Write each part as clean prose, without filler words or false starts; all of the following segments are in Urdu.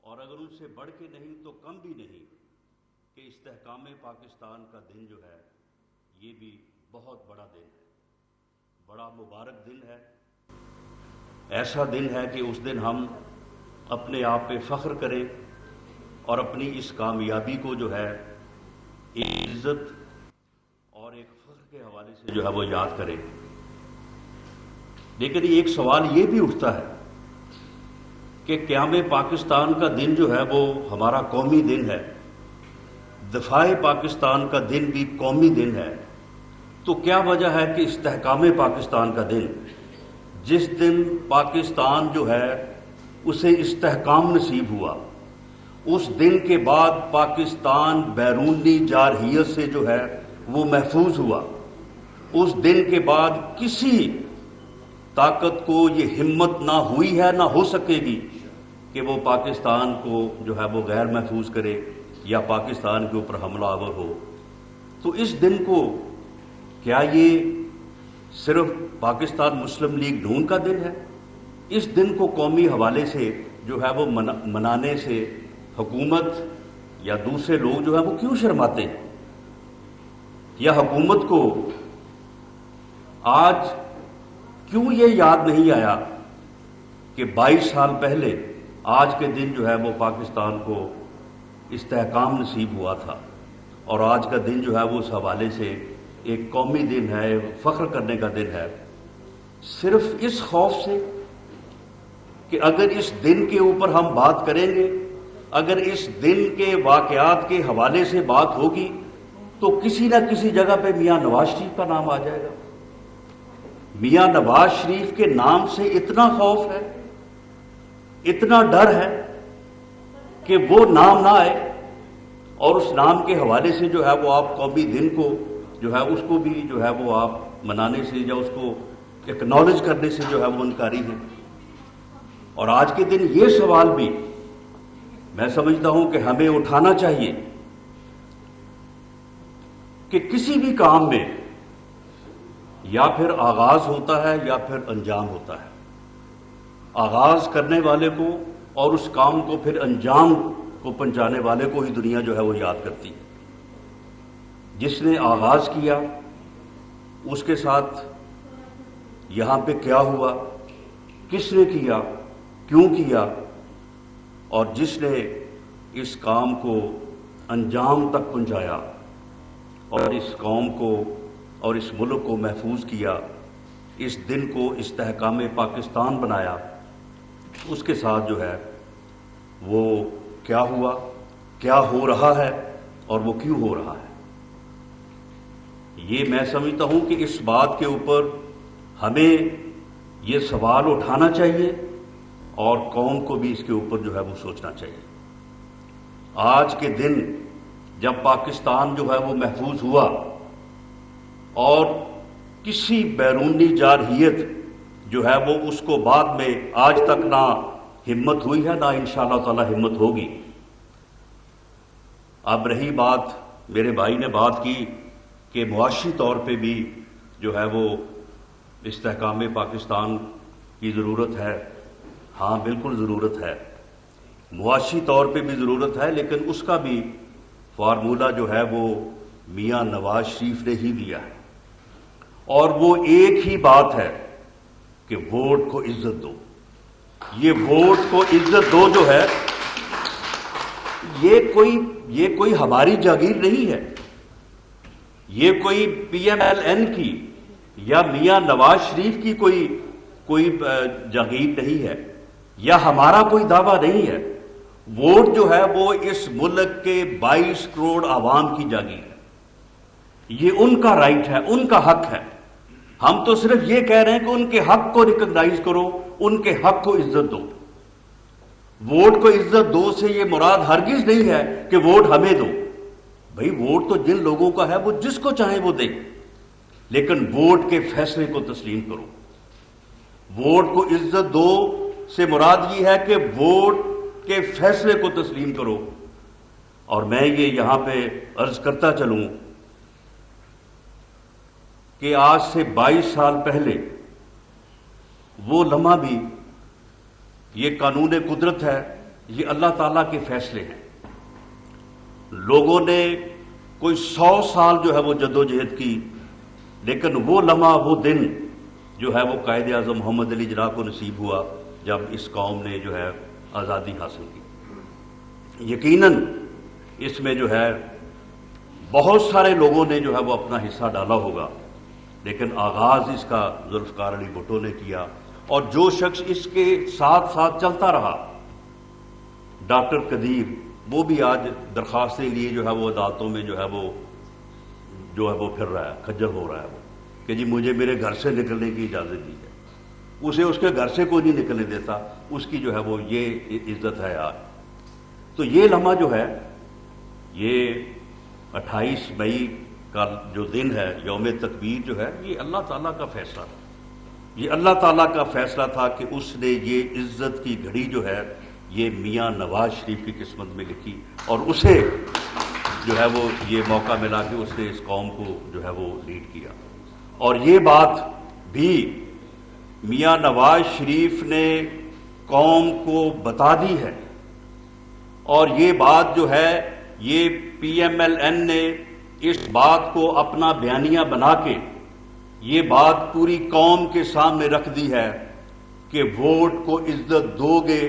اور اگر ان سے بڑھ کے نہیں تو کم بھی نہیں کہ استحکام پاکستان کا دن جو ہے یہ بھی بہت بڑا دن ہے، بڑا مبارک دن ہے۔ ایسا دن ہے کہ اس دن ہم اپنے آپ پہ فخر کریں اور اپنی اس کامیابی کو جو ہے ایک عزت اور ایک فخر کے حوالے سے جو ہے وہ یاد کریں۔ لیکن ایک سوال یہ بھی اٹھتا ہے کہ قیام پاکستان کا دن جو ہے وہ ہمارا قومی دن ہے، دفاع پاکستان کا دن بھی قومی دن ہے، تو کیا وجہ ہے کہ استحکام پاکستان کا دن، جس دن پاکستان جو ہے اسے استحکام نصیب ہوا، اس دن کے بعد پاکستان بیرونی جارحیت سے جو ہے وہ محفوظ ہوا، اس دن کے بعد کسی طاقت کو یہ ہمت نہ ہوئی ہے نہ ہو سکے گی کہ وہ پاکستان کو جو ہے وہ غیر محفوظ کرے یا پاکستان کے اوپر حملہ آور ہو۔ تو اس دن کو کیا یہ صرف پاکستان مسلم لیگ نون کا دن ہے؟ اس دن کو قومی حوالے سے جو ہے وہ منانے سے حکومت یا دوسرے لوگ جو ہے وہ کیوں شرماتے ہیں؟ یا حکومت کو آج کیوں یہ یاد نہیں آیا کہ 22 سال پہلے آج کے دن جو ہے وہ پاکستان کو استحکام نصیب ہوا تھا، اور آج کا دن جو ہے وہ اس حوالے سے ایک قومی دن ہے، فخر کرنے کا دن ہے، صرف اس خوف سے کہ اگر اس دن کے اوپر ہم بات کریں گے، اگر اس دن کے واقعات کے حوالے سے بات ہوگی تو کسی نہ کسی جگہ پہ میاں نواز شریف کا نام آ جائے گا۔ میاں نواز شریف کے نام سے اتنا خوف ہے، اتنا ڈر ہے کہ وہ نام نہ آئے، اور اس نام کے حوالے سے جو ہے وہ آپ قومی دن کو جو ہے اس کو بھی جو ہے وہ آپ منانے سے یا اس کو ایکنالج کرنے سے جو ہے وہ انکاری ہیں۔ اور آج کے دن یہ سوال بھی میں سمجھتا ہوں کہ ہمیں اٹھانا چاہیے کہ کسی بھی کام میں یا پھر آغاز ہوتا ہے یا پھر انجام ہوتا ہے۔ آغاز کرنے والے کو اور اس کام کو پھر انجام کو پہنچانے والے کو ہی دنیا جو ہے وہ یاد کرتی ہے۔ جس نے آغاز کیا اس کے ساتھ یہاں پہ کیا ہوا، کس نے کیا، کیوں کیا، اور جس نے اس کام کو انجام تک پہنچایا اور اس قوم کو اور اس ملک کو محفوظ کیا، اس دن کو استحکام پاکستان بنایا، اس کے ساتھ جو ہے وہ کیا ہوا، کیا ہو رہا ہے اور وہ کیوں ہو رہا ہے۔ یہ میں سمجھتا ہوں کہ اس بات کے اوپر ہمیں یہ سوال اٹھانا چاہیے اور قوم کو بھی اس کے اوپر جو ہے وہ سوچنا چاہیے۔ آج کے دن جب پاکستان جو ہے وہ محفوظ ہوا اور کسی بیرونی جارحیت جو ہے وہ اس کو بعد میں آج تک نہ ہمت ہوئی ہے نہ انشاءاللہ تعالی ہمت ہوگی۔ اب رہی بات، میرے بھائی نے بات کی کہ معاشی طور پہ بھی جو ہے وہ استحکام پاکستان کی ضرورت ہے۔ ہاں بالکل ضرورت ہے، معاشی طور پہ بھی ضرورت ہے، لیکن اس کا بھی فارمولہ جو ہے وہ میاں نواز شریف نے ہی دیا ہے، اور وہ ایک ہی بات ہے کہ ووٹ کو عزت دو۔ یہ ووٹ کو عزت دو جو ہے یہ کوئی ہماری جاگیر نہیں ہے، یہ کوئی پی ایم ایل این کی یا میاں نواز شریف کی کوئی جاگیر نہیں ہے، یا ہمارا کوئی دعویٰ نہیں ہے۔ ووٹ جو ہے وہ اس ملک کے 22 کروڑ عوام کی جاگیر ہے، یہ ان کا رائٹ ہے، ان کا حق ہے۔ ہم تو صرف یہ کہہ رہے ہیں کہ ان کے حق کو ریکگنائز کرو، ان کے حق کو عزت دو۔ ووٹ کو عزت دو سے یہ مراد ہرگز نہیں ہے کہ ووٹ ہمیں دو۔ بھئی ووٹ تو جن لوگوں کا ہے وہ جس کو چاہیں وہ دیں، لیکن ووٹ کے فیصلے کو تسلیم کرو۔ ووٹ کو عزت دو سے مراد یہ ہے کہ ووٹ کے فیصلے کو تسلیم کرو۔ اور میں یہ یہاں پہ عرض کرتا چلوں کہ آج سے 22 سال پہلے وہ لمحہ بھی، یہ قانون قدرت ہے یہ اللہ تعالیٰ کے فیصلے ہیں. لوگوں نے کوئی 100 سال جو ہے وہ جدوجہد کی، لیکن وہ لمحہ، وہ دن جو ہے وہ قائد اعظم محمد علی جناح کو نصیب ہوا جب اس قوم نے جو ہے آزادی حاصل کی. یقیناً اس میں جو ہے بہت سارے لوگوں نے جو ہے وہ اپنا حصہ ڈالا ہوگا، لیکن آغاز اس کا ذوالفقار علی بھٹو نے کیا، اور جو شخص اس کے ساتھ ساتھ چلتا رہا، ڈاکٹر قدیر، وہ بھی آج درخواستیں لیے جو ہے وہ عدالتوں میں جو ہے وہ پھر رہا ہے، کھجل ہو رہا ہے وہ کہ جی مجھے میرے گھر سے نکلنے کی اجازت دی ہے. اسے اس کے گھر سے کوئی نہیں نکلنے دیتا. اس کی جو ہے وہ یہ عزت ہے آج. تو یہ لمحہ جو ہے، یہ 28 مئی کا جو دن ہے، یوم تکبیر جو ہے، یہ اللہ تعالیٰ کا فیصلہ تھا. یہ اللہ تعالیٰ کا فیصلہ تھا کہ اس نے یہ عزت کی گھڑی جو ہے یہ میاں نواز شریف کی قسمت میں لکھی، اور اسے جو ہے وہ یہ موقع ملا کہ اس نے اس قوم کو جو ہے وہ لیڈ کیا. اور یہ بات بھی میاں نواز شریف نے قوم کو بتا دی ہے، اور یہ بات جو ہے یہ پی ایم ایل این نے اس بات کو اپنا بیانیہ بنا کے یہ بات پوری قوم کے سامنے رکھ دی ہے کہ ووٹ کو عزت دو گے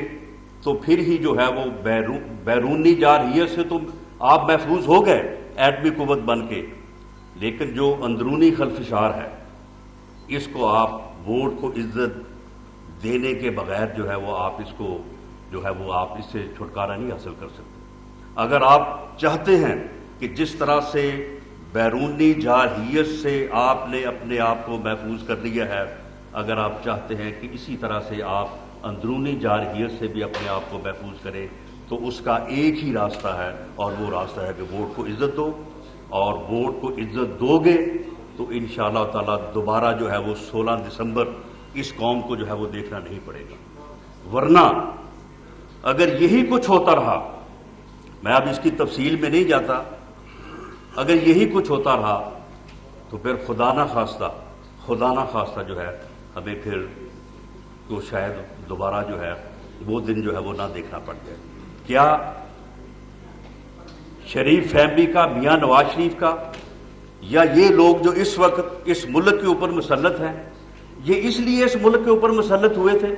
تو پھر ہی جو ہے وہ بیرونی جارحیت سے تو آپ محفوظ ہو گئے ایٹمی قوت بن کے، لیکن جو اندرونی خلفشار ہے اس کو آپ ووٹ کو عزت دینے کے بغیر جو ہے وہ آپ اس کو جو ہے وہ آپ اس سے چھٹکارا نہیں حاصل کر سکتے. اگر آپ چاہتے ہیں کہ جس طرح سے بیرونی جارحیت سے آپ نے اپنے آپ کو محفوظ کر لیا ہے، اگر آپ چاہتے ہیں کہ اسی طرح سے آپ اندرونی جارحیت سے بھی اپنے آپ کو محفوظ کریں، تو اس کا ایک ہی راستہ ہے، اور وہ راستہ ہے کہ ووٹ کو عزت دو. اور ووٹ کو عزت دو گے تو انشاءاللہ تعالیٰ دوبارہ جو ہے وہ 16 دسمبر اس قوم کو جو ہے وہ دیکھنا نہیں پڑے گا. ورنہ اگر یہی کچھ ہوتا رہا، میں اب اس کی تفصیل میں نہیں جاتا، اگر یہی کچھ ہوتا رہا تو پھر خدا نہ خواستہ جو ہے ہمیں پھر تو شاید دوبارہ جو ہے وہ دن جو ہے وہ نہ دیکھنا پڑ جائے. کیا شریف فیملی کا، میاں نواز شریف کا، یا یہ لوگ جو اس وقت اس ملک کے اوپر مسلط ہیں، یہ اس لیے اس ملک کے اوپر مسلط ہوئے تھے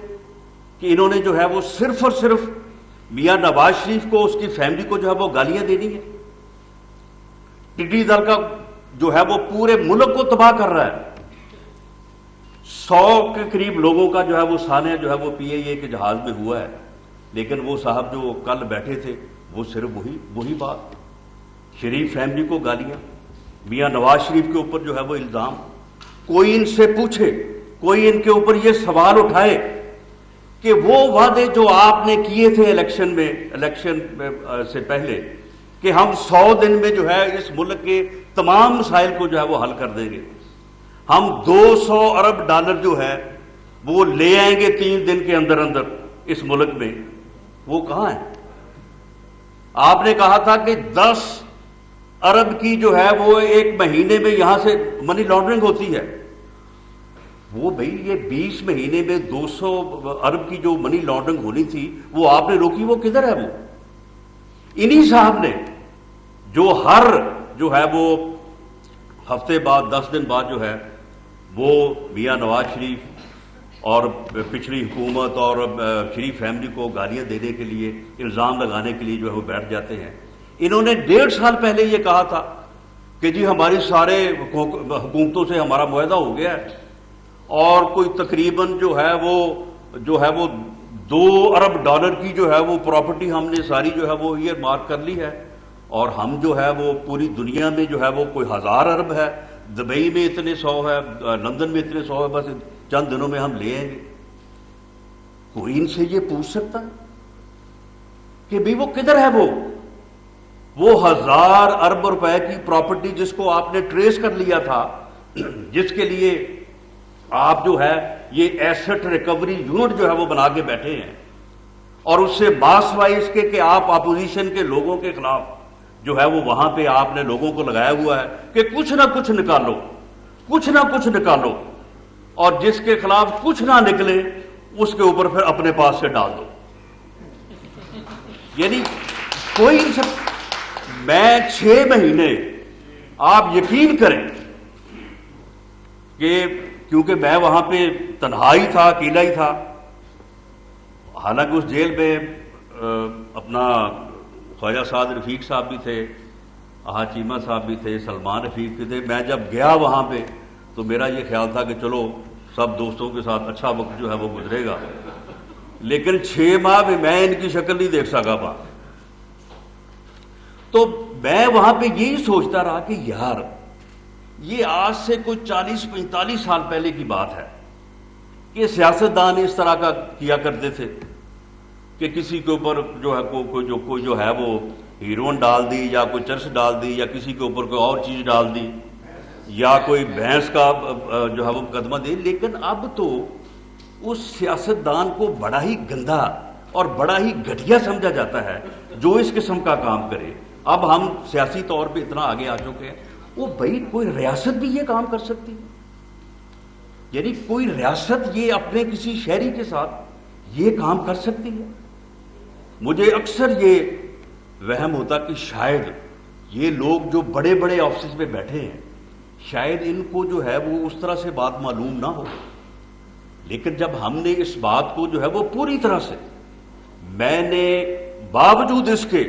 کہ انہوں نے جو ہے وہ صرف اور صرف میاں نواز شریف کو، اس کی فیملی کو جو ہے وہ گالیاں دینی ہیں؟ ٹڈی دل کا جو ہے وہ پورے ملک کو تباہ کر رہا ہے. 100 کے قریب لوگوں کا جو ہے وہ سانحہ جو ہے وہ پی اے کے جہاز میں ہوا ہے، لیکن وہ صاحب جو کل بیٹھے تھے وہ صرف وہی بات، شریف فیملی کو گالیاں، میاں نواز شریف کے اوپر جو ہے وہ الزام. کوئی ان سے پوچھے، کوئی ان کے اوپر یہ سوال اٹھائے کہ وہ وعدے جو آپ نے کیے تھے الیکشن سے پہلے کہ ہم 100 دن میں جو ہے اس ملک کے تمام مسائل کو جو ہے وہ حل کر دیں گے، ہم 200 ارب ڈالر جو ہے وہ لے آئیں گے 3 دن کے اندر اس ملک میں، وہ کہاں ہے؟ آپ نے کہا تھا کہ 10 ارب کی جو ہے وہ ایک مہینے میں یہاں سے منی لانڈرنگ ہوتی ہے. وہ بھئی یہ 20 مہینے میں 200 ارب کی جو منی لانڈرنگ ہونی تھی وہ آپ نے روکی، وہ کدھر ہے؟ وہ انہی صاحب نے جو ہر جو ہے وہ ہفتے بعد 10 دن بعد جو ہے وہ میاں نواز شریف اور پچھلی حکومت اور شریف فیملی کو گالیاں دینے کے لیے، الزام لگانے کے لیے جو ہے وہ بیٹھ جاتے ہیں. انہوں نے 1.5 سال پہلے یہ کہا تھا کہ جی ہماری سارے حکومتوں سے ہمارا معاہدہ ہو گیا ہے، اور کوئی تقریباً جو ہے وہ 2 ارب ڈالر کی جو ہے وہ پراپرٹی ہم نے ساری جو ہے وہ ایئر مارک کر لی ہے، اور ہم جو ہے وہ پوری دنیا میں جو ہے وہ کوئی 1000 ارب ہے، دبئی میں اتنے 100 ہے، لندن میں اتنے 100 ہے، بس چند دنوں میں ہم لے آئیں گے. کوئی ان سے یہ پوچھ سکتا کہ بھی وہ کدھر ہے؟ وہ 1000 ارب روپے کی پراپرٹی جس کو آپ نے ٹریس کر لیا تھا، جس کے لیے آپ جو ہے یہ ایسٹ ریکوری یونٹ جو ہے وہ بنا کے بیٹھے ہیں، اور اس سے باسوائے اس کے کہ آپ اپوزیشن کے لوگوں کے خلاف جو ہے وہ وہاں پہ آپ نے لوگوں کو لگایا ہوا ہے کہ کچھ نہ کچھ نکالو، اور جس کے خلاف کچھ نہ نکلے اس کے اوپر پھر اپنے پاس سے ڈال دو. یعنی کوئی میں 6 مہینے آپ یقین کریں کہ کیونکہ میں وہاں پہ تنہا ہی تھا، اکیلا ہی تھا، حالانکہ اس جیل میں اپنا خواجہ سعد رفیق صاحب بھی تھے، آہا چیمہ صاحب بھی تھے، سلمان رفیق بھی تھے. میں جب گیا وہاں پہ تو میرا یہ خیال تھا کہ چلو سب دوستوں کے ساتھ اچھا وقت جو ہے وہ گزرے گا، لیکن 6 ماہ میں ان کی شکل نہیں دیکھ سکا وہاں. تو میں وہاں پہ یہی سوچتا رہا کہ یار یہ آج سے کوئی 40-45 سال پہلے کی بات ہے کہ سیاستدان اس طرح کا کیا کرتے تھے کہ کسی کے اوپر جو ہے کوئی جو ہے وہ ہیروئن ڈال دی یا کوئی چرس ڈال دی یا کسی کے اوپر کوئی اور چیز ڈال دی یا کوئی بھینس کا جو ہے وہ مقدمہ دی. لیکن اب تو اس سیاستدان کو بڑا ہی گندا اور بڑا ہی گھٹیا سمجھا جاتا ہے جو اس قسم کا کام کرے. اب ہم سیاسی طور پہ اتنا آگے آ چکے ہیں، وہ بھائی کوئی ریاست بھی یہ کام کر سکتی ہے؟ یعنی کوئی ریاست یہ اپنے کسی شہری کے ساتھ یہ کام کر سکتی ہے؟ مجھے اکثر یہ وہم ہوتا کہ شاید یہ لوگ جو بڑے بڑے آفسز میں بیٹھے ہیں شاید ان کو جو ہے وہ اس طرح سے بات معلوم نہ ہو، لیکن جب ہم نے اس بات کو جو ہے وہ پوری طرح سے، میں نے باوجود اس کے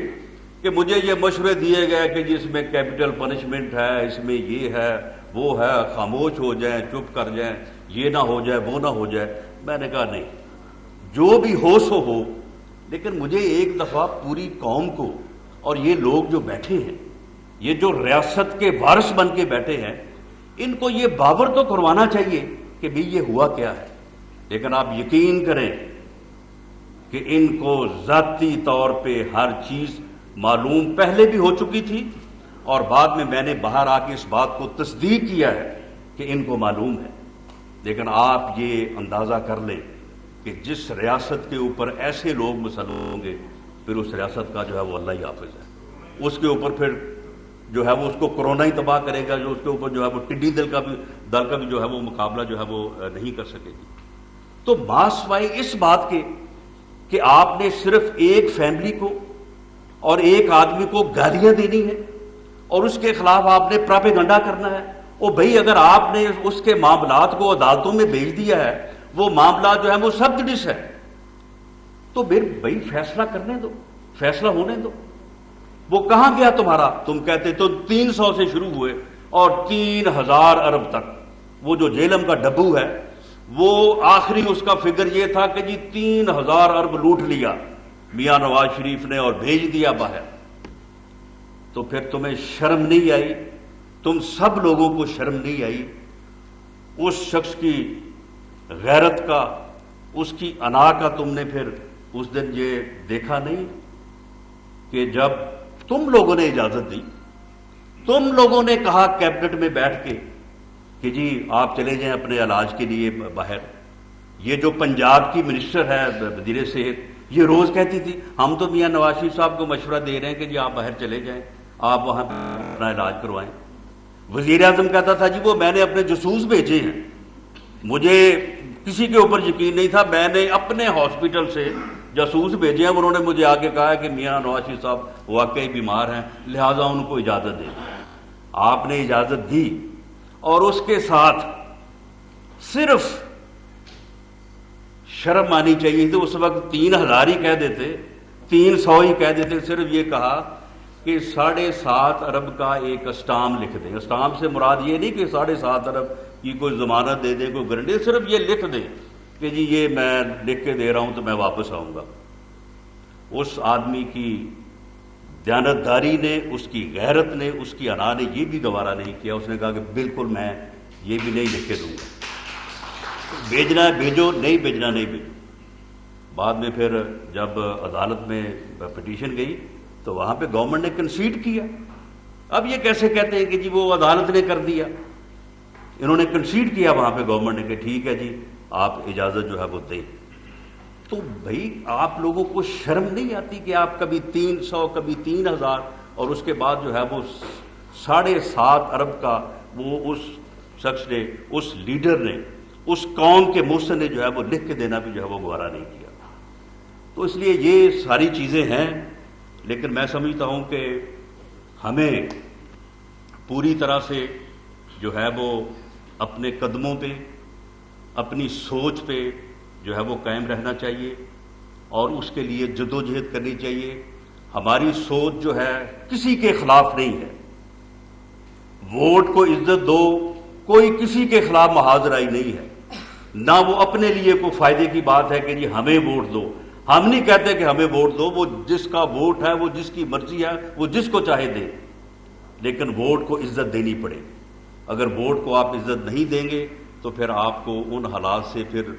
کہ مجھے یہ مشورے دیے گئے کہ جس میں کیپٹل پنشمنٹ ہے، اس میں یہ ہے وہ ہے، خاموش ہو جائیں، چپ کر جائیں، یہ نہ ہو جائے وہ نہ ہو جائے، میں نے کہا نہیں، جو بھی ہو سو ہو. لیکن مجھے ایک دفعہ پوری قوم کو اور یہ لوگ جو بیٹھے ہیں، یہ جو ریاست کے وارث بن کے بیٹھے ہیں، ان کو یہ باور تو کروانا چاہیے کہ بھی یہ ہوا کیا ہے. لیکن آپ یقین کریں کہ ان کو ذاتی طور پہ ہر چیز معلوم پہلے بھی ہو چکی تھی اور بعد میں نے باہر آ کے اس بات کو تصدیق کیا ہے کہ ان کو معلوم ہے. لیکن آپ یہ اندازہ کر لیں کہ جس ریاست کے اوپر ایسے لوگ مسلط ہوں گے پھر اس ریاست کا جو ہے وہ اللہ ہی حافظ ہے. اس کے اوپر پھر جو ہے وہ اس کو کرونا ہی تباہ کرے گا، جو اس کے اوپر جو ہے وہ ٹڈی دل کا بھی جو ہے وہ مقابلہ جو ہے وہ نہیں کر سکے گی. تو ماسوائے اس بات کے کہ آپ نے صرف ایک فیملی کو اور ایک آدمی کو گالیاں دینی ہے اور اس کے خلاف آپ نے پراپیگنڈا کرنا ہے. او بھائی اگر آپ نے اس کے معاملات کو عدالتوں میں بھیج دیا ہے، وہ معاملات جو ہے وہ سب جڈس ہے، تو پھر بھائی فیصلہ کرنے دو، فیصلہ ہونے دو. وہ کہاں گیا تمہارا؟ تم کہتے تو 300 سے شروع ہوئے اور 3000 ارب تک. وہ جو جیلم کا ڈبو ہے وہ آخری اس کا فگر یہ تھا کہ جی 3000 ارب لوٹ لیا میاں نواز شریف نے اور بھیج دیا باہر. تو پھر تمہیں شرم نہیں آئی؟ تم سب لوگوں کو شرم نہیں آئی اس شخص کی غیرت کا، اس کی انا کا؟ تم نے پھر اس دن یہ دیکھا نہیں کہ جب تم لوگوں نے اجازت دی، تم لوگوں نے کہا کیبنٹ میں بیٹھ کے کہ جی آپ چلے جائیں اپنے علاج کے لیے باہر. یہ جو پنجاب کی منسٹر ہے وزیر صحت، یہ روز کہتی تھی ہم تو میاں نواز شریف صاحب کو مشورہ دے رہے ہیں کہ جی آپ باہر چلے جائیں، آپ وہاں اپنا علاج کروائیں. وزیر اعظم کہتا تھا جی وہ میں نے اپنے جاسوس بھیجے ہیں، مجھے کسی کے اوپر یقین نہیں تھا، میں نے اپنے ہاسپٹل سے جاسوس بھیجے ہیں، انہوں نے مجھے آگے کہا کہ میاں نواز شریف صاحب واقعی بیمار ہیں لہٰذا ان کو اجازت دیں. آپ نے اجازت دی اور اس کے ساتھ صرف شرم آنی چاہیے تھی اس وقت 3000 ہی کہہ دیتے، 300 ہی کہہ دیتے. صرف یہ کہا کہ 7.5 ارب کا ایک اسٹام لکھ دیں. اسٹام سے مراد یہ نہیں کہ 7.5 ارب کی کوئی ضمانت دے دیں، کوئی گارنٹی، صرف یہ لکھ دیں کہ جی یہ میں لکھ کے دے رہا ہوں تو میں واپس آؤں گا. اس آدمی کی دیانتداری نے، اس کی غیرت نے، اس کی انا نے یہ بھی گوارا نہیں کیا. اس نے کہا کہ بالکل میں یہ بھی نہیں لکھ کے دوں گا، بھیجنا ہے بھیجو، نہیں بھیجنا نہیں بھیجو. بعد میں پھر جب عدالت میں پٹیشن گئی تو وہاں پہ گورنمنٹ نے کنسیڈ کیا. اب یہ کیسے کہتے ہیں کہ جی وہ عدالت نے کر دیا؟ انہوں نے کنسیڈ کیا وہاں پہ گورنمنٹ نے کہ ٹھیک ہے جی آپ اجازت جو ہے وہ دیں. تو بھائی آپ لوگوں کو شرم نہیں آتی کہ آپ کبھی 300 کبھی 3000 اور اس کے بعد جو ہے وہ 7.5 ارب کا وہ اس شخص نے، اس لیڈر نے، اس قوم کے محسن نے جو ہے وہ لکھ کے دینا بھی جو ہے وہ گوارا نہیں کیا. تو اس لیے یہ ساری چیزیں ہیں، لیکن میں سمجھتا ہوں کہ ہمیں پوری طرح سے جو ہے وہ اپنے قدموں پہ، اپنی سوچ پہ جو ہے وہ قائم رہنا چاہیے اور اس کے لیے جدوجہد کرنی چاہیے۔ ہماری سوچ جو ہے کسی کے خلاف نہیں ہے، ووٹ کو عزت دو، کوئی کسی کے خلاف محاذ رائی نہیں ہے، نہ وہ اپنے لیے کوئی فائدے کی بات ہے کہ جی ہمیں ووٹ دو۔ ہم نہیں کہتے کہ ہمیں ووٹ دو، وہ جس کا ووٹ ہے، وہ جس کی مرضی ہے، وہ جس کو چاہے دے، لیکن ووٹ کو عزت دینی پڑے گی۔ اگر ووٹ کو آپ عزت نہیں دیں گے تو پھر آپ کو ان حالات سے پھر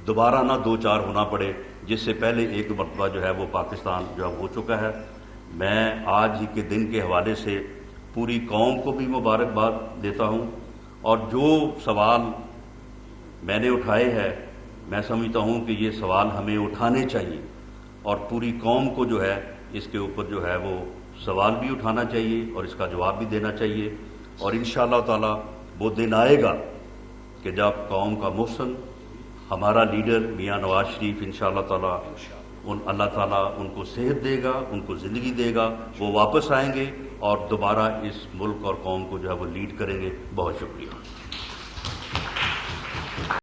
دوبارہ نہ دو چار ہونا پڑے جس سے پہلے ایک مرتبہ جو ہے وہ پاکستان جو ہو چکا ہے۔ میں آج ہی کے دن کے حوالے سے پوری قوم کو بھی مبارکباد دیتا ہوں، اور جو سوال میں نے اٹھائے ہیں میں سمجھتا ہوں کہ یہ سوال ہمیں اٹھانے چاہیے اور پوری قوم کو جو ہے اس کے اوپر جو ہے وہ سوال بھی اٹھانا چاہیے اور اس کا جواب بھی دینا چاہیے، اور انشاءاللہ تعالی وہ دن آئے گا کہ جب قوم کا محسن ہمارا لیڈر میاں نواز شریف انشاءاللہ تعالی اللہ تعالیٰ ان کو صحت دے گا، ان کو زندگی دے گا، وہ واپس آئیں گے اور دوبارہ اس ملک اور قوم کو جو ہے وہ لیڈ کریں گے۔ بہت شکریہ۔